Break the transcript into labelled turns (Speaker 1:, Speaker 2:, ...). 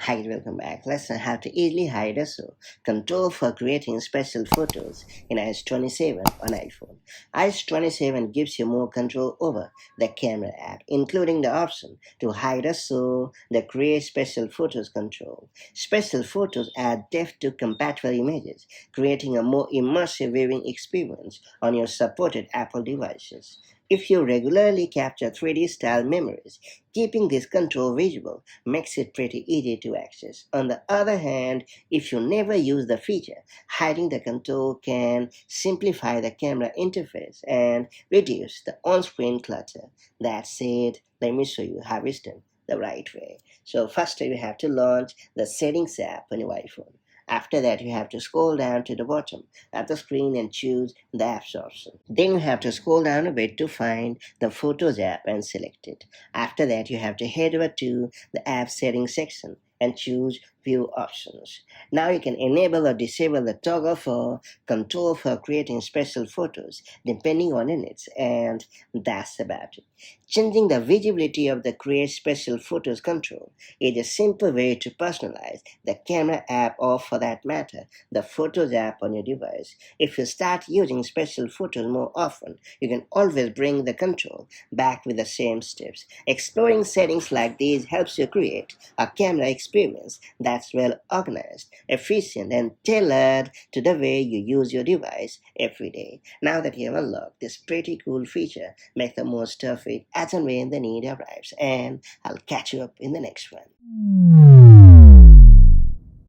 Speaker 1: Hi, welcome back. Let's learn how to easily hide a control for creating special photos in iOS 27 on iPhone. iOS 27 gives you more control over the camera app, including the option to hide the Create Spatial Photos control. Special photos add depth to compatible images, creating a more immersive viewing experience on your supported Apple devices. If you regularly capture 3D style memories, keeping this control visible makes it pretty easy to access. On the other hand, if you never use the feature, hiding the control can simplify the camera interface and reduce the on-screen clutter. That said, let me show you how it's done the right way. So first you have to launch the Settings app on your iPhone. After that, you have to scroll down to the bottom of the screen and choose the Apps option. Then you have to scroll down a bit to find the Photos app and select it. After that, you have to head over to the App Settings section and choose View Options. Now you can enable or disable the toggle for control for creating special photos depending on your needs, and that's about it. Changing the visibility of the Create Special Photos control is a simple way to personalize the camera app, or for that matter, the Photos app on your device. If you start using special photos more often, you can always bring the control back with the same steps. Exploring settings like these helps you create a camera experience that's well organized, efficient, and tailored to the way you use your device every day. Now that you have unlocked this pretty cool feature, make the most of it as and when the need arrives, and I'll catch you up in the next one.